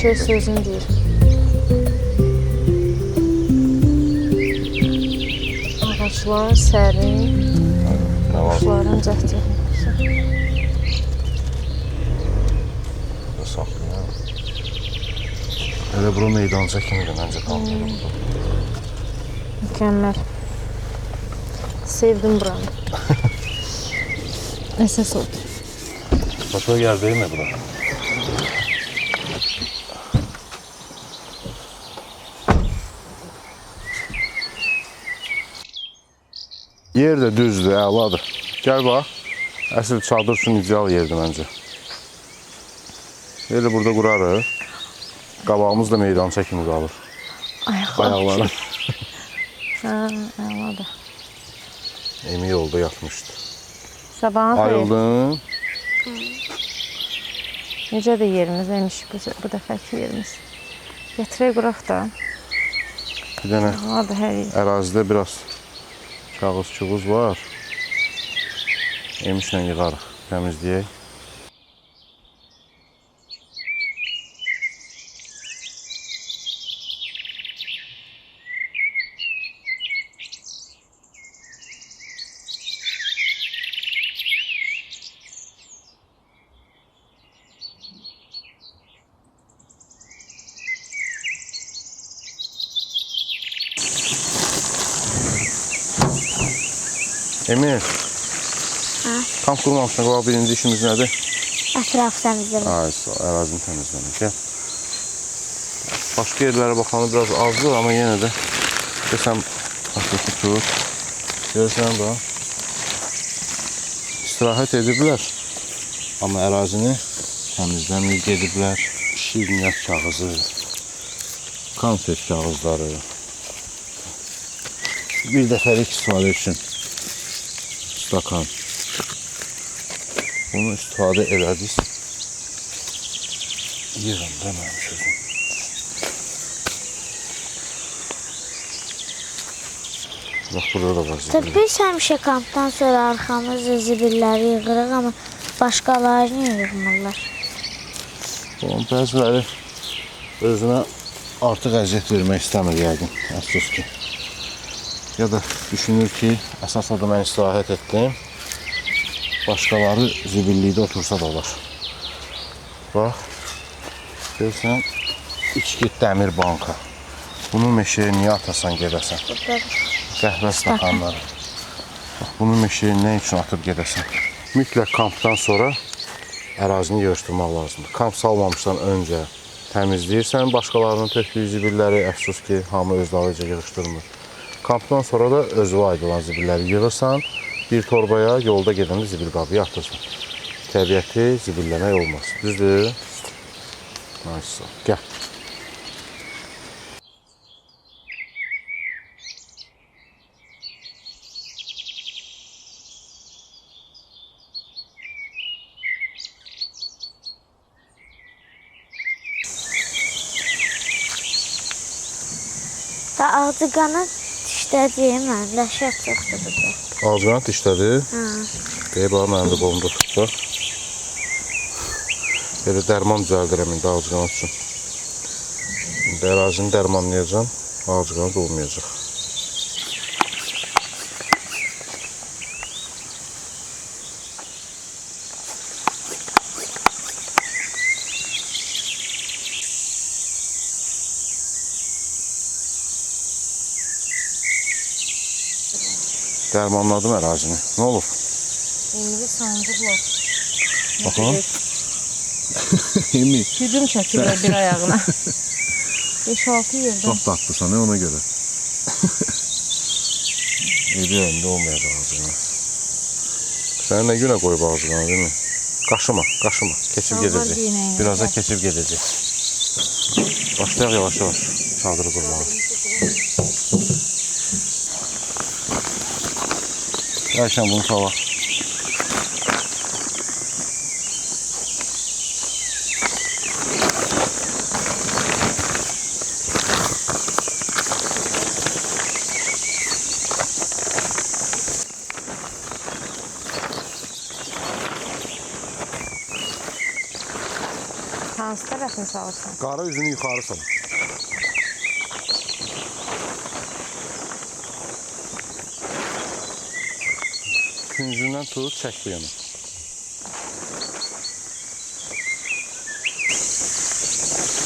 şey sözünü deyir. Ağaçlar sərin, quşların cəhcəhi. Burada saxlayın. Elə bura meydanca kimidir məncə kampları burada. Mükəmməl. Sevdim buranı. Əsas oldu. Başka yer değil mi bura? Yer də düzdür, əladır. Gəl bax. Əsl çadır üçün ideal yerdir məncə. Elə burada qurarıq. Qabağımız da meydança kimi qalır. Ayaqları. Hə, əladır. Emi yolda yatmışdı. Sabahın xeyir. Ayıldın. Necə də yerimiz emiş bu dəfəki yerimiz. Gətirək quraq da. Bir dənə Əladır hər yer. ərazidə biraz kağız-çuğuz var. Emişlə yığarıq, təmizləyək. Emir, kamp kurmamışsın, qabaq birinci işimiz nədir? Ətraf təmizləmək. Ay, ərazini təmizləmək. Gəl. Başqa yerlərə baxanı biraz azdır, amma yenə də desəm, paketi tut. Görürsən bax. İstirahət ediblər, amma ərazini təmizləməyib gediblər. Şirniyyat kağızı, konfet kağızları. Bir dəfəlik istifadə üçün stakan. Bunu istifadə elədik. Yığın deməmiş özüm. Bax, burada da var zibil. Biz həmişə kampdan sonra arxamızda zibilləri yığırıq, amma başqaları niyə yığmırlar? Onun bəziləri özünə artıq əziyyət vermək istəmir yəqin, əfsus ki. Ya da düşünür ki, əsasla da mən istirahət etdim. Başqaları zibillikdə otursa da olar. Bax, görürsən, içki dəmir banka. Bunu meşəyə niyə atasan gedəsən? Qəhvə stakanları. Bax, bunu meşəyə nə üçün atıb gedəsən? Mütləq kampdan sonra ərazini yığışdırmaq lazımdır. Kamp salmamışdan öncə təmizləyirsən, başqalarının tökdüyü zibilləri, əfsus ki, hamı öz dalıca yığışdırmır. Kampdan sonra da özü aid olan zibilləri yığırsan, bir torbaya yolda gedəndə zibil qabıya atırsan. Təbiəti zibilləmək olmaz. Düzdür? Nice. Gəl. Da ağcıqanı dişlədiyim mən, ləhşət çoxdur burada. Ağcıqanı dişlədi. Deyib, mənim də qolumda tut bax. Belə dərman düzəldirəm indi ağcıqanı üçün. İndi ərazini dərmanlayacağım, ağcıqanı da olmayacaq. Dərmanladım ərazini. Nə olur? Emiri sancıblar. Baxın. Emir. Gücüm çəkirlər bir ayağına. 5-6 yerdən. Çox tatlısan, ona görə. Evi önündə olmayacaq ağzına. Səni nə günə qoyub ağzına, değil mi? Qaşıma, qaşıma. Keçib gedəcək. Biraz da keçib gedəcək. Başlayaq yavaş-yavaş çadırı qurmağa. Ayşən bunu salaq. Hansı tərəfdən? tərəfini çalırsan? Qara üzünü yuxarı sal. Küncündən tut, çək bu yana.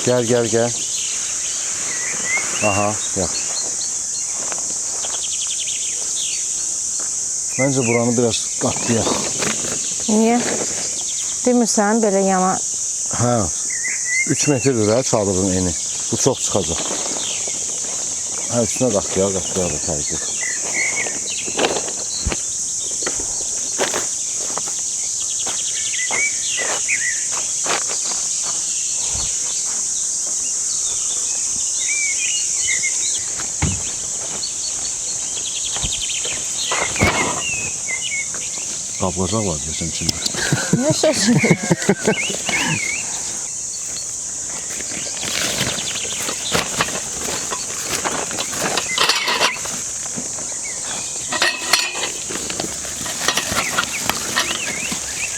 Gəl. Aha, yaxşı. Məncə buranı biraz qatlayaq. Niyə? Demirsən belə yana? Hə, 3 metrdir də çadırın eni. Bu çox çıxacaq. Hə, üstünə qatlayaq da tərcih. Qablacaq var deyəsən içində. Nə sözü?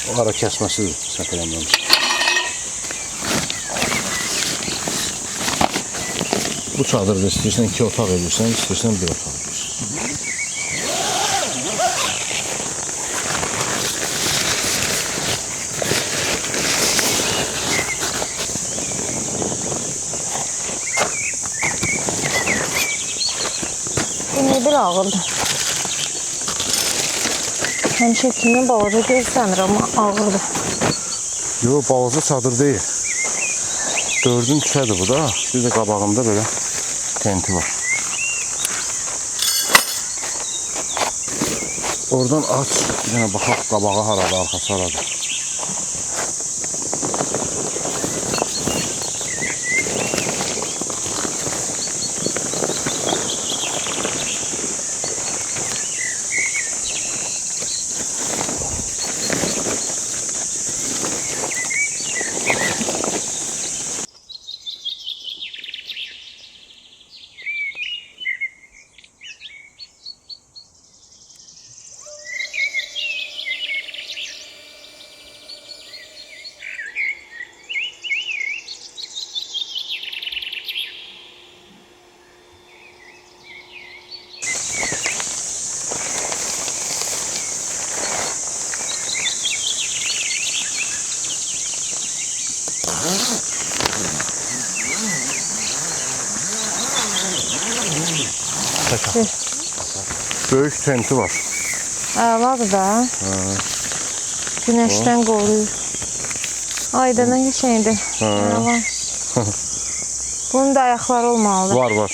O ara kəsməsidir, səhv eləməmiş. Bu çadırda istəyirsən 2 otaq edirsən, istəyirsən 1 otaq edirsən. Bu ne bir ağırdır. Həmişə kimin balaca görsənir, amma ağırdır. Yox, balaca çadır deyil. 4'ün üçədir bu da. Bir də qabağında belə tenti var. Oradan aç, bir dənə baxaq qabağı harada, arxası harada. Böyük tenti var. Əladır da. Güneşdən qoruyur. Aydana şeydir. Əla. Bunun da ayaqları olmalıdır. Var.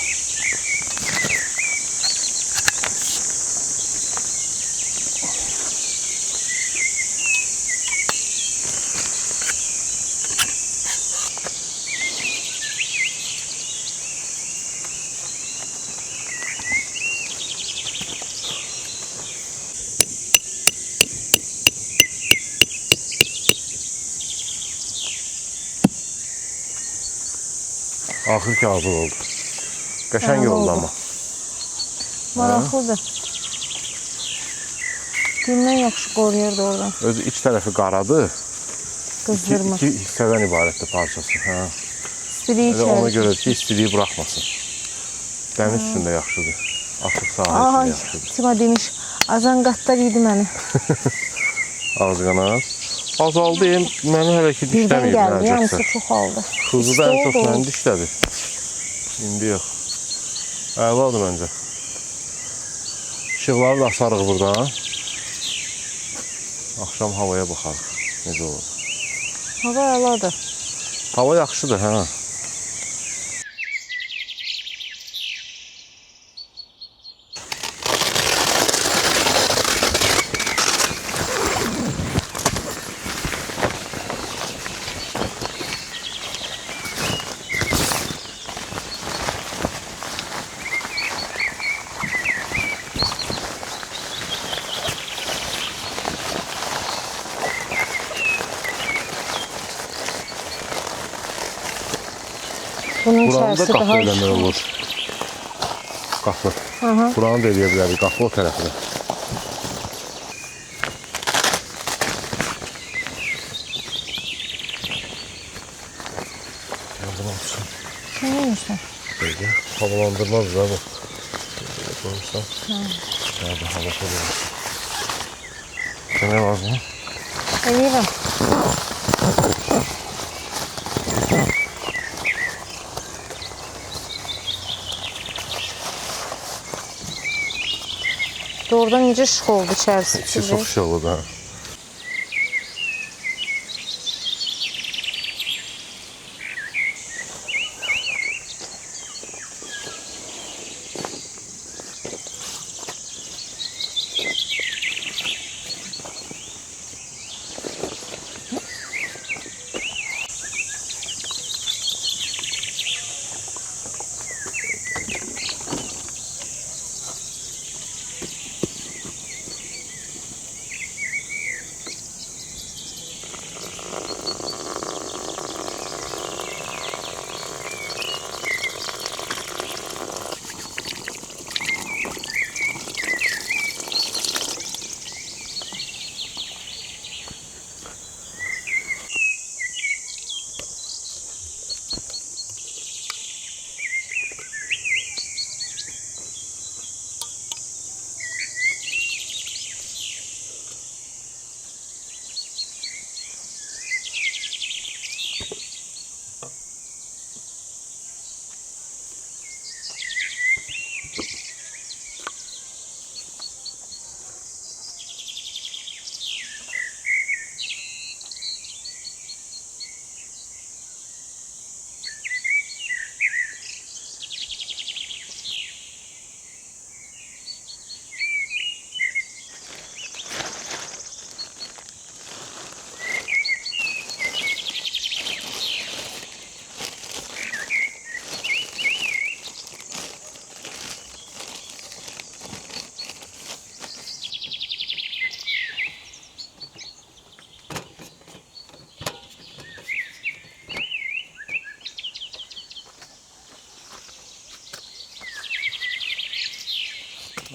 Axır ki hazır oldu. Qəşəng oldu amma. Maraqlıdır. Gündən yaxşı qoruyurdu oradan. Özü iç tərəfi qaradır. Qızdırmır. İki hissədən ibarətdir parçası. İstiliyi Ona içərir. görə ki, istiliyi buraxmasın. Dəniz üstündə yaxşıdır. Açıq sahil Ay, üçün yaxşıdır. Tima demiş, azan qatlar yedi məni. Ağzqanaz. Azaldıyım, məni hələ ki Birdən dişləməyib. gəldi, yanısı çox aldı. Kuzuda ən çox oldu. məni dişlədi. İndi yox. Əladır məncə. İşıqları da asarıq buradan. Axşam havaya baxarıq. Necə olur? Hava əladır. Hava yaxşıdır, hə. Bunun Buranı da içərisi qapı daha eləmək olur. Qapı. Buranı da eləyə bilərik, qapı o tərəfdə. qoyursan. Böyle havalandırmaz da bu. Böyle koyursan. Nerede hava koyuyor? Ne lazım? Eləyirəm. Doğrudan necə şıx oldu içərisi? İçi çok şey oldu ha.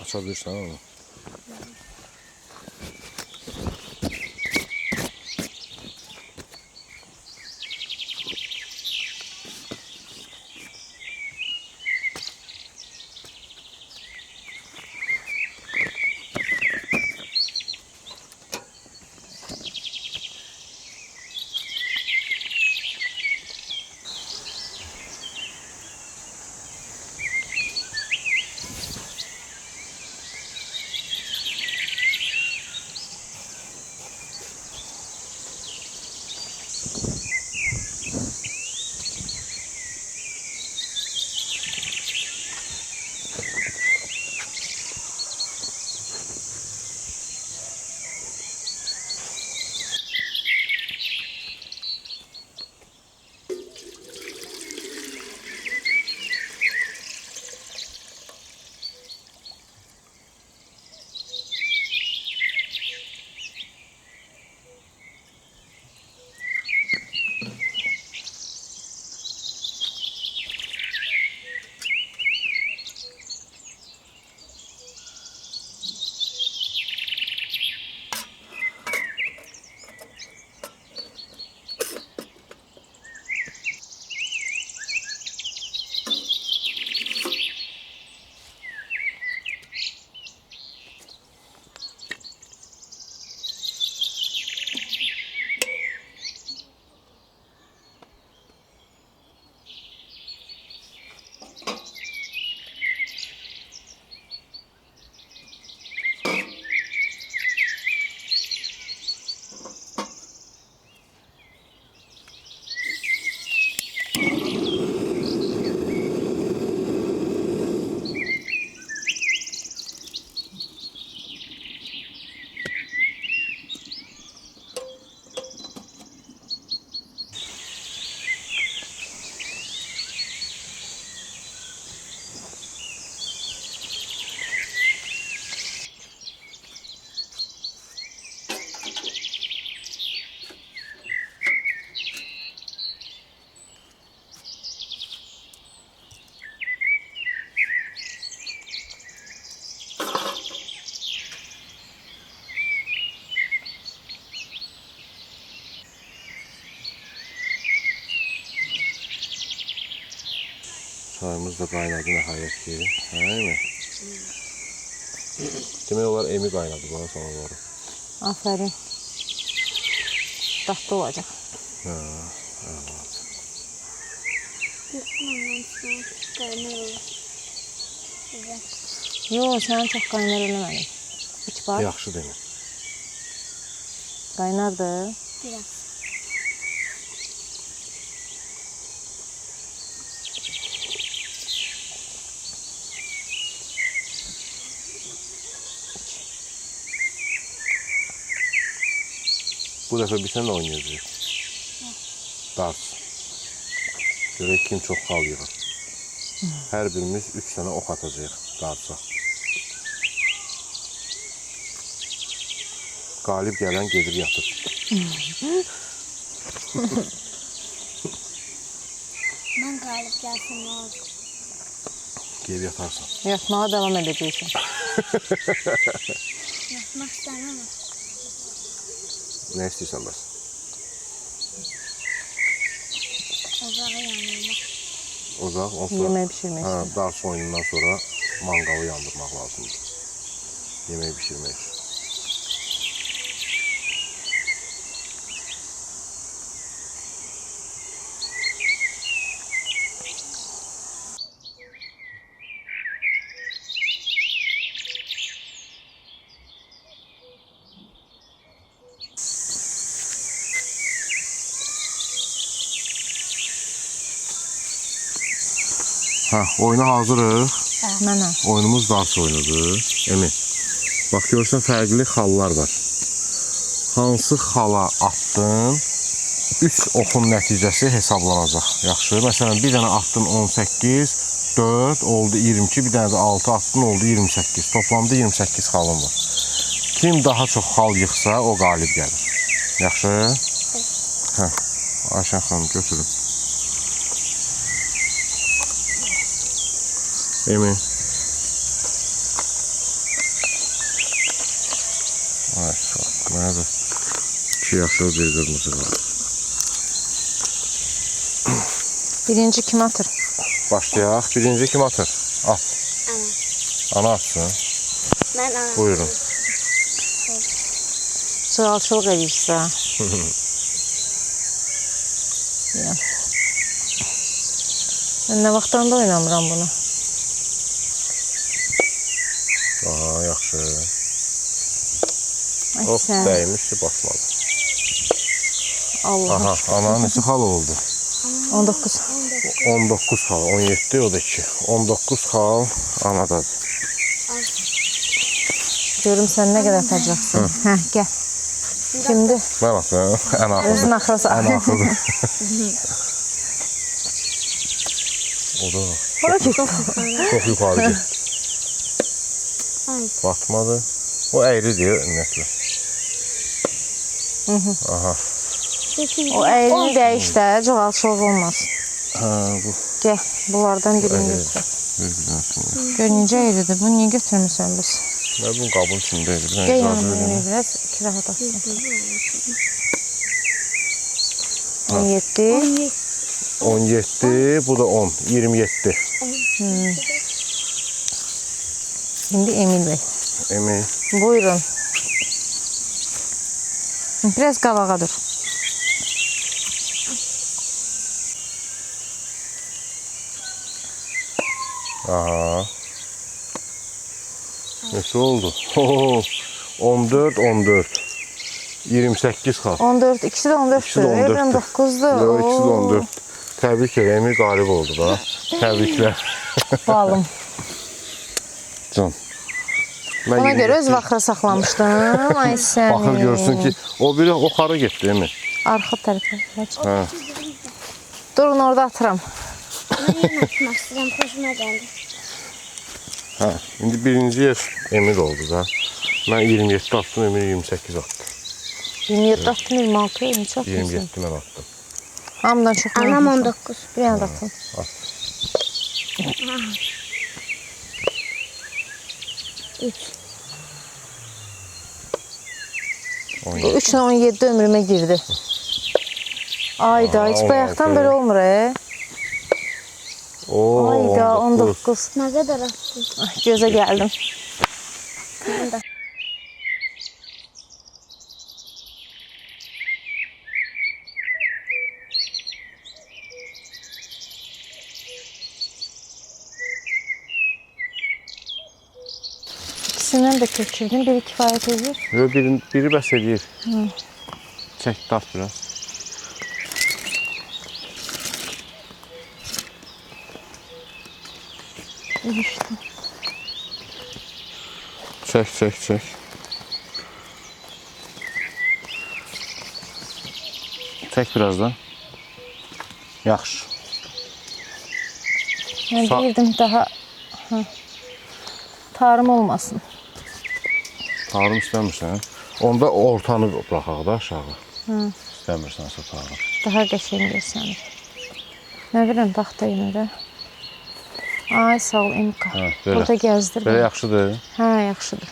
Açabilirsen onu. Çayımız da qaynadı nəhayət ki. Həymi? Demək olar emi qaynadı bana sonra doğru. Aferin. Tatlı olacak. Ha, evet. Yo, sen çok kaynar eləmədim. İç bax. Yaxşı demir. Qaynardı. Biraz. Bu dəfə bir sənə oynayacağıq. Darts. Görək kim çox xal yığır. Hər birimiz 3 sənə ox atacağıq dartsa. Qalib gələn gedir yatır. Ben galip gelsin ne oldu? Gelib yatarsan. Yatmağa devam edeceksin. Yatmak istemem ama. Nə istəyirsən bəs? Ocağı yanıma. Ocaq, onsa... Yemək pişirmək Hə, istəyirəm. dars oyunundan sonra manqalı yandırmaq lazımdır. Yemək pişirmək üçün. Hə, oyuna hazırıq. Mənə. Oyunumuz dars oyunudur. Emin. Bax görürsən fərqli xallar var. Hansı xala attın, 3 oxun nəticəsi hesablanacaq. Yaxşı. Məsələn, bir dənə attın 18, 4 oldu 22, bir dənə də 6 attın oldu 28. Toplamda 28 xalın var. Kim daha çox xal yıxsa, o qalib gəlir. Yaxşı? Hə. Ayşən xanım götürün. Emin. Ay, sağ ol. Mənə də 2 yaşlı bir qırmızı qalır. Birinci kim atır? Başlayaq. Birinci kim atır? At. Ana. Ana atsın. Ben ana. Buyurun. Çığalçılıq edirsə. Ya. Mən nə vaxtdan da oynamıram bunu. Aha, yaxşı. Ay Hop, sən. dəymişdi, batmadı. Allah. Aha, ana neçə xal oldu? 19. 19 xal, 17, o da 2. 19 xal anadadır. Görüm sən nə qədər atacaqsın. Hə, gəl. Kimdir? Mən atım, ən axırdı. Özün axırası. Ən axırdı. O da Ora ki. çox yuxarı getdi. Batmadı. O əyridir ümumiyyətlə. Aha. O əlini dəyiş də, çoğalçılıq olmaz. Hə, bu. Gəl, bunlardan birini götür. Gör necə əyridir, bunu niyə götürmüsən biz? Nə bunun qabın içindəydi. Gəl yanımda biraz, iki rahat atsın. 17. 17, bu da 10, 27. Şimdi Emil Bey. Emin. Buyurun. Biraz qabağa dur. Aha. Neçə oldu? 14, 14. 28 xal. 14, ikisi də 14'dür. İkisi də 14'dür. Evren 9'dur. Yox, ikisi də 14. Təbrik edirəm, Emil qalib oldu da. Təbriklər. Balım. Can. Mən Ona 27 görə öz vaxtı saxlamışdım. Ay səni. Baxır görsün ki, o biri oxarı getdi Emil. Arxa tərəfə. Hə. Durun orada atıram. Ben yine atmak istedim. Hoşuma geldi. Hə. İndi birinci yer Emil oldu da. Mən 27 attım, Emil 28 attı. 27 attım, 26, 23 attım. 27 mən attım. Hamıdan çox. Anam 19. Bir yana da atın. At. 3. Bu 3 ilə 17 ömrümə girdi. Ayda, heç bayaqdan 16. belə olmur. Oo, Ayda 19. Nə qədər atdın? Ay, gözə gəldim. İkisindən də köçürdüm. Biri kifayət edir. Yox, biri bəs edir. Çək, dart biraz. İşte. Çək. Çək birazdan. Yaxşı. Mən deyirdim daha tarım olmasın. Tarım istəmirsən. Onda ortanı bıraxaq da aşağı. İstəmirsənsə tarım. Daha qəşəng görsənir. Nə biləm, bax da yenə də. Ay, sağ ol, İmka. Burada gəzdir. Belə yaxşıdır. Hə, yaxşıdır.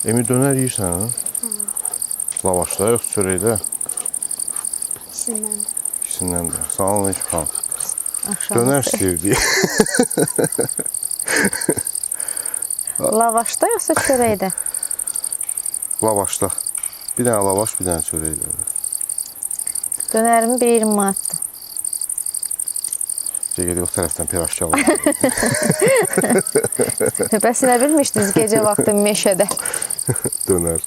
Emi dönər yeyirsən, ha? Lavaşda, yox çörəkdə? İkisindən. İkisindən də. Sağ olun, heç xan. Axşam. Dönər istəyirdi. Lavaşda yoxsa çörəkdə? Lavaşda. Bir dənə lavaş, bir dənə çörəkdə. Dönərimi 20 manatdır. Gedib o tərəfdən pirajki alır. Bəs nə bilmişdiniz gecə vaxtı meşədə? Dönər.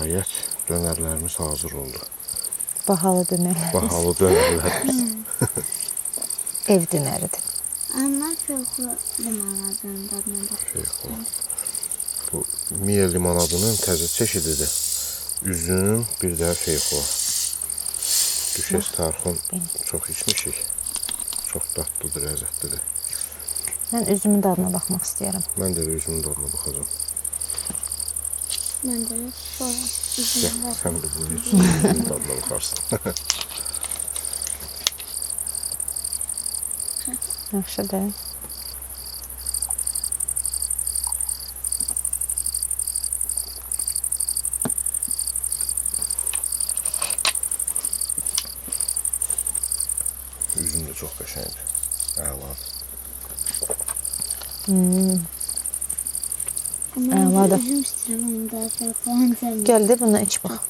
Nihayət dönərlərimiz hazır oldu. Bahalı dönərlər. Bahalı dönərlərimiz. Ev dönəridir. Amma çoxu limonadının dadına baxır. Bu Miya limonadının təzə çeşididir. Üzüm, bir də feyxo. Düşes tarxun çox içmişik. Çox dadlıdır, ləzzətlidir. Mən üzümün dadına baxmaq istəyirəm. Mən də üzümün dadına baxacağım. Mən də sonra üzümün dadına. Sən də bunun üzümün dadına baxarsın. Yaxşıdır. Üzüm də çox qəşəngdir. Əladır. Əladır. Üzüm istəyirəm, onu da fərqlənəcəm. Gəl də bundan iç bax.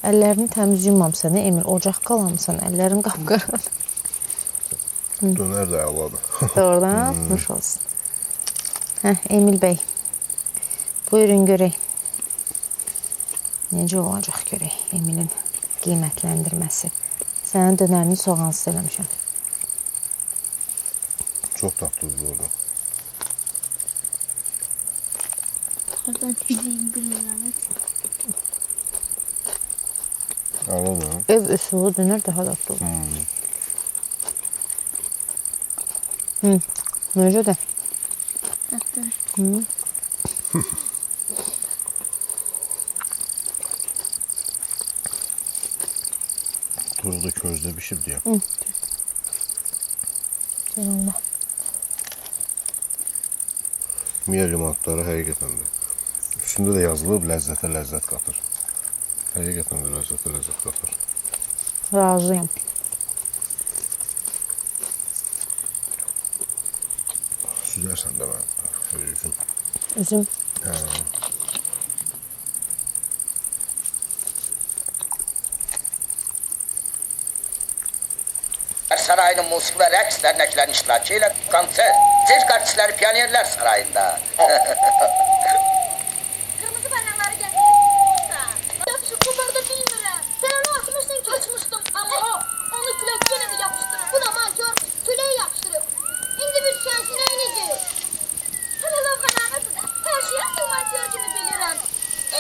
Əllərini təmiz yummamısan, Emil. Ocaq qalamısan, əllərin qapqaradır. Dönər də əladır. Doğrudan nuş olsun. Hə, Emil bəy. Buyurun görək. Necə olacaq görək Emilin qiymətləndirməsi. Sənin dönərini soğansız eləmişəm. Çox dadlıdır orada. Oradan yiyeyim bilmirəm. Əladır. Ev üsulu dönər daha dadlı olur. Necə də? Dadlı. Tuzu da közdə bişib deyə. Canımda. Miya limonadları həqiqətən də. Üstündə də yazılıb ləzzətə ləzzət qatır. Həqiqətən də ləzzətə ləzzət qatır. Razıyım. Süzərsən də mən. Üzüm. Üzüm. Hə. Sarayının Musiqi və Rəqs dərnəklərinin iştirakı ilə konsert, sirk artistləri, pionerlər sarayında. Kırmızı bayrakları gətirirsən. Yaxşı, bu barda bilmirəm. Sən onu açmışdın ki, açmışdım. Amma onu külək yenə də yapışdırır. Bu da mankör küləyə yapışdırıb. İndi biz şansı nə edəcəyik? Hələ lovğalarınızı da hər şeyi asıl mankör kimi bilirəm.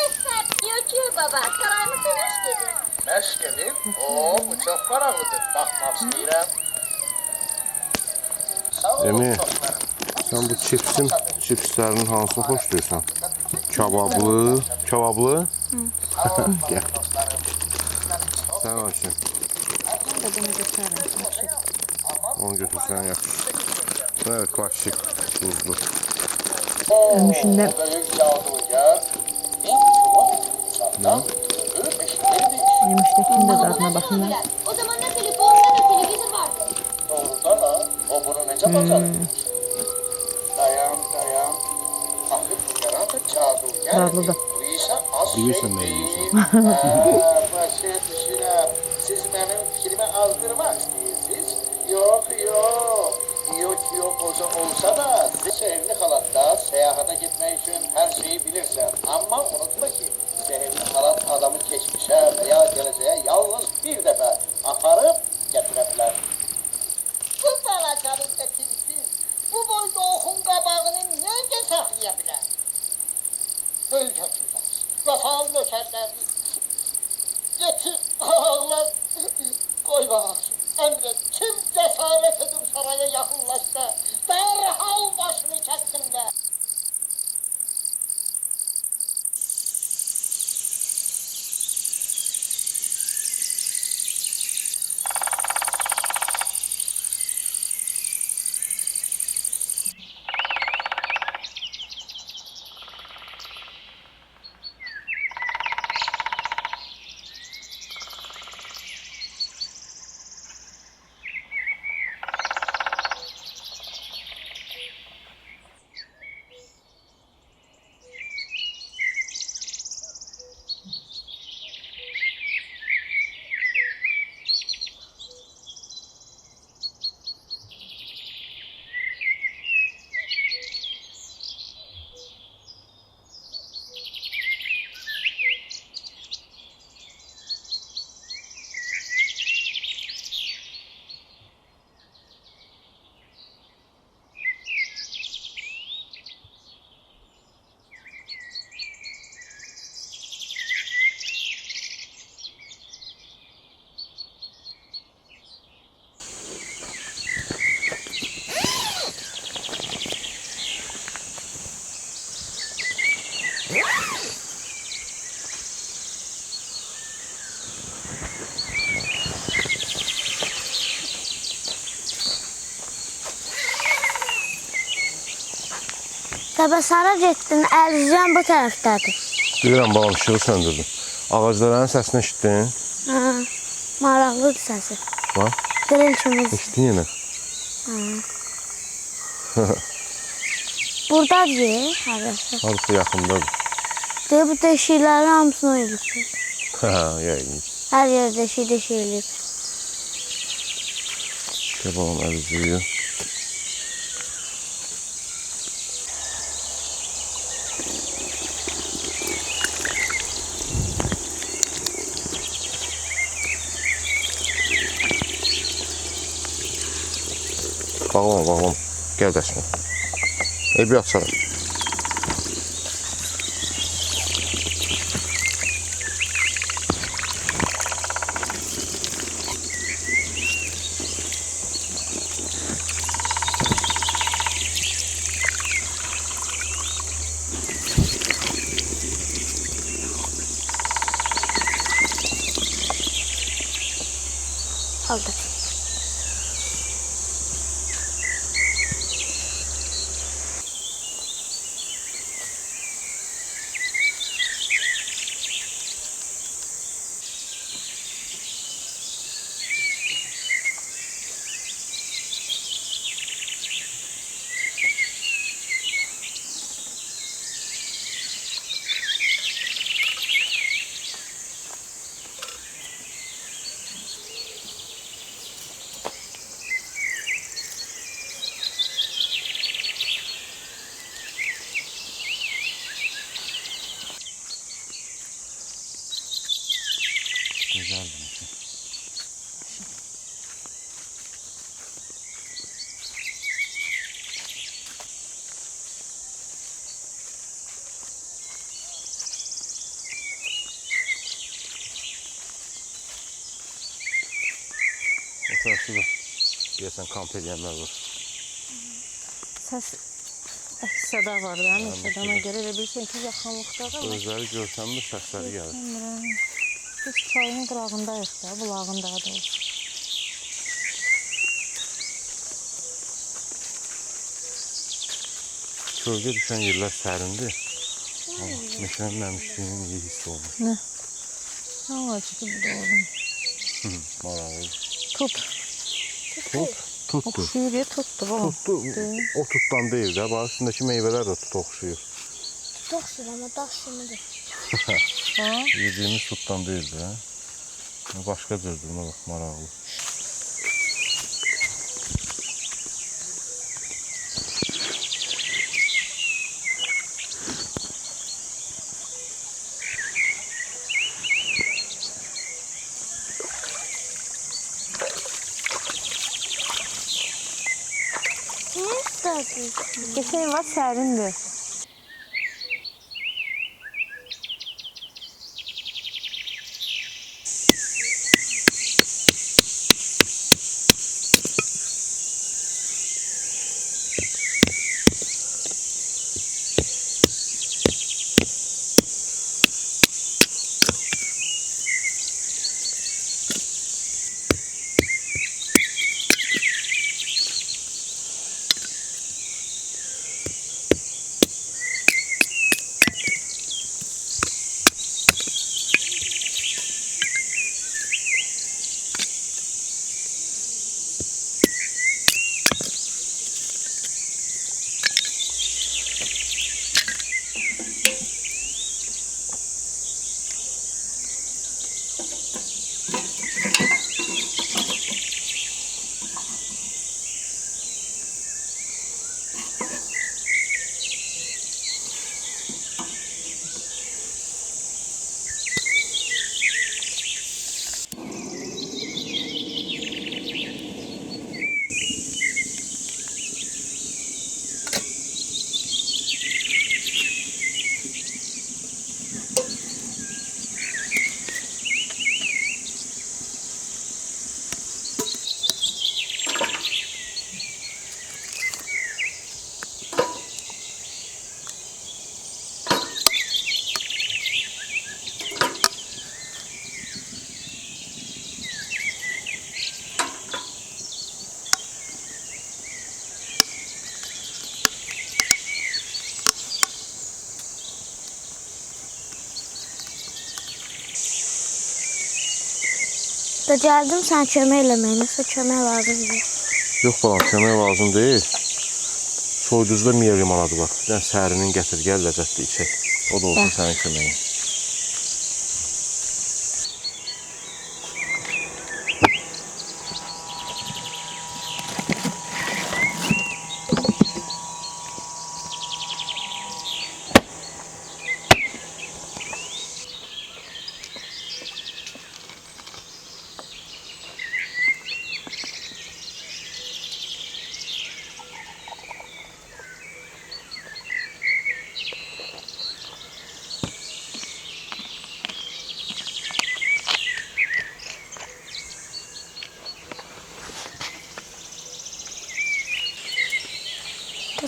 Esnət, diyor ki, baba, sarayımızda nəş gedir. Nəş gedib? Oo, bu çox maraqlıdır. Baxmaq istəyirəm. Sağ olun, Emi, çoxlar. sən bu çipslərinin hansını xoşlayırsan? Kabablı? Gəl. Sən açın. Onu götürsən yaxşı. Evet, klasik tuzlu. Ölmüşündə Böyük cadugar 1000 kilometre uzaktan ölü peşindedir. yemişdəkinin də dadına baxın. O zamanlar telefonla da televizor vardı. Doğrudan ha, o bunu necə bacarır? Dayan. Ahı bu yarada cadugar. Dadlıdır. Bu isə az Bilirsən nə şey yeyirsən. deyil. Başa düşürəm. Siz mənim fikrimi azdırmaq istəyirsiniz? Yox. Koca olsa da Seherli Halat'ta seyahate gitmek için her şeyi bilirsen. Ama unutma ki Seherli Halat adamı geçmişe veya geleceğe yalnız bir defa aparıp getirebilir. Bu balacanın da kimsiz, bu boyda okun qabağını necə saxlayabilir? Böyle götürmez. Vəfalı nökərlərdir. Getir ağlar, koy bağırsın. Emret, kim cesaret edip saraya yakınlaşsa, derhal başını kessin be. Təbəssara getdin, Əlizcan bu tərəfdədir. Bilirəm, babam işığı söndürdüm. Ağacların səsini eşitdin? Ha, maraqlıdır səsi. Bax, Diril kimi. eşitdin yenə. Buradadır, hərəsi. Harısı yaxındadır. Deyir, bu deşiklərin hamısını oyulub. Hə, yəqin. Hər yer deşik eləyib. Gəl babam əliziyi. Bağlama, bağlama. Gəl dəsmə. Bir atsana. Aldı. Güzeldir. O tarafta da deyəsən kamp edənlər var. Səs əks-səda var da, meşədən görə elə bilirsən ki, yaxınlıqdadır. Özləri görsəmdə səsləri gəlir. Bilmirəm. Biz çayın qırağındayıq da, bulağın daha doğrusu. Kölgə düşən yerlər sərindir. Meşənin nəmişliyinin iyi hiss olunur. Nə? Nə olacaq ki, bu da oğlum? Maraqlı. Tut. Tut? Tutdur. Oxşuyur ya, tutdu bu. Tutdu. O tutdan deyil də. Bax, üstündəki meyvələr də tut oxşuyur. Toxsun, amma daş kimidir. Yediğimiz tutdan deyil də. Başqa cürdür, buna bax, maraqlı. Niyə istədin? Geçen var, sərindir. Usta gəldim sən kömək eləmək. Nəsə kömək lazımdır. Yox balam, kömək lazım deyil. Soyduzda miya limonadı var. Bir dənə sərinin gətir, gəl ləzzətli içək. O da olsun sənin köməyin.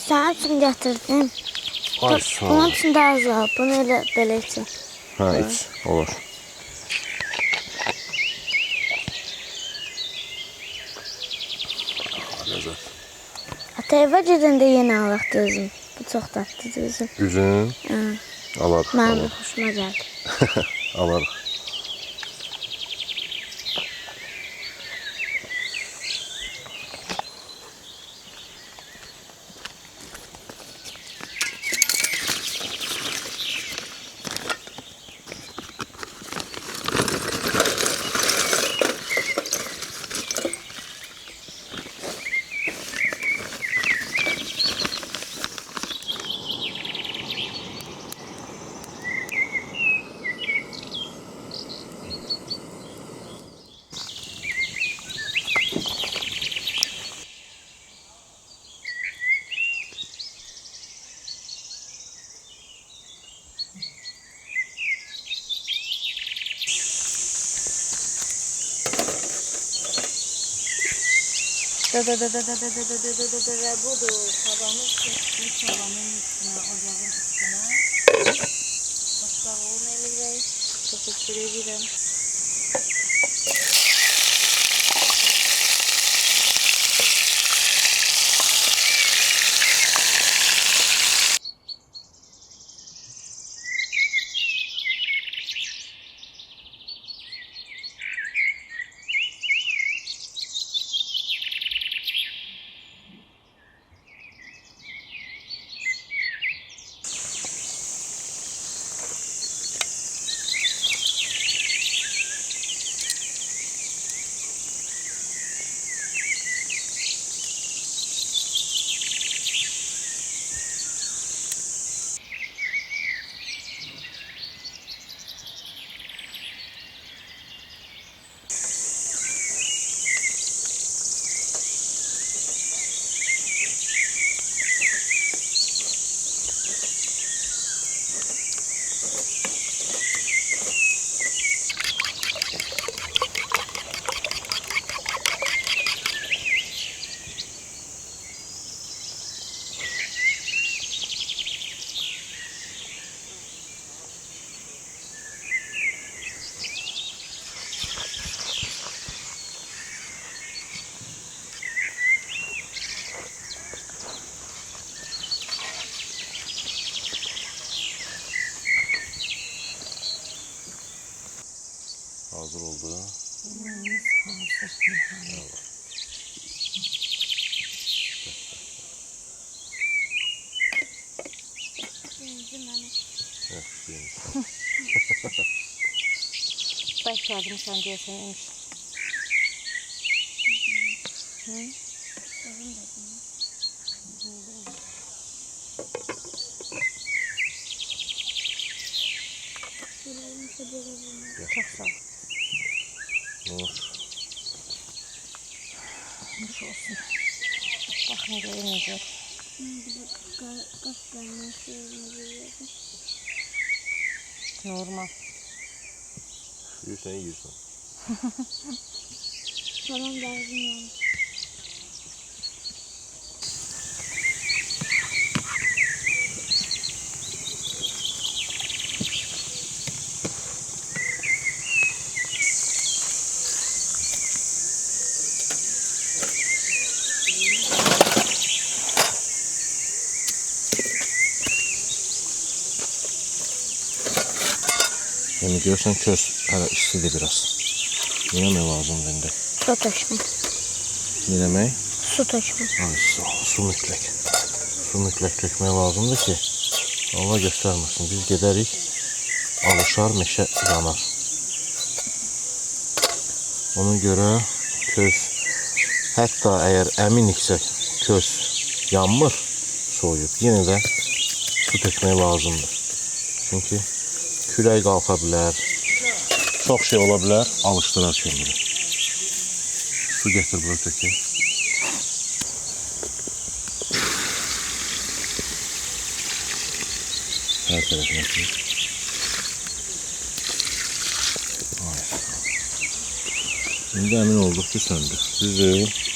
Sənin üçün gətirdim. Ay sağ ol. Bunun üçün də az al. Bunu elə belə için. Hə, iç, olur. Ləzzət. Ata evə gedəndə yenə alaq gözüm. Bu çox dadlıdır özüm. Üzüm Hə. alarıq. Mənim xoşuma gəldi. Alarıq. Budur. Tavamız çəkdik tavanın üstünə, ocağın üstünə. Sağ olun Elif Bey. Təşəkkür edirəm. Hazır oldu. Baş yardımcısan deyəsən imiş. Çok sağ ol. Olur. Hoş olsun. Bakın görünecek. Normal. Yürüsən, yürüsən. Tamam derdim yani. Yani görürsən köz hələ istidir biraz. Yine lazımdır indi? Su tökme. Ne demek? Su tökme. Ay, su mütləq. Su mütləq tökmək lazımdır ki, Allah göstərməsin. Biz gedərik, alışar, meşə yanar. Ona görə köz, hətta əgər əminiksə köz yanmır, soyub, yenə də su tökmək lazımdır. Çünki külək qalxa bilər, çox şey ola bilər, alışdırar kömürü. Su gətir, bura tökək. Hər tərəfinə ki. Şimdi emin olduk ki söndü. Düzdür.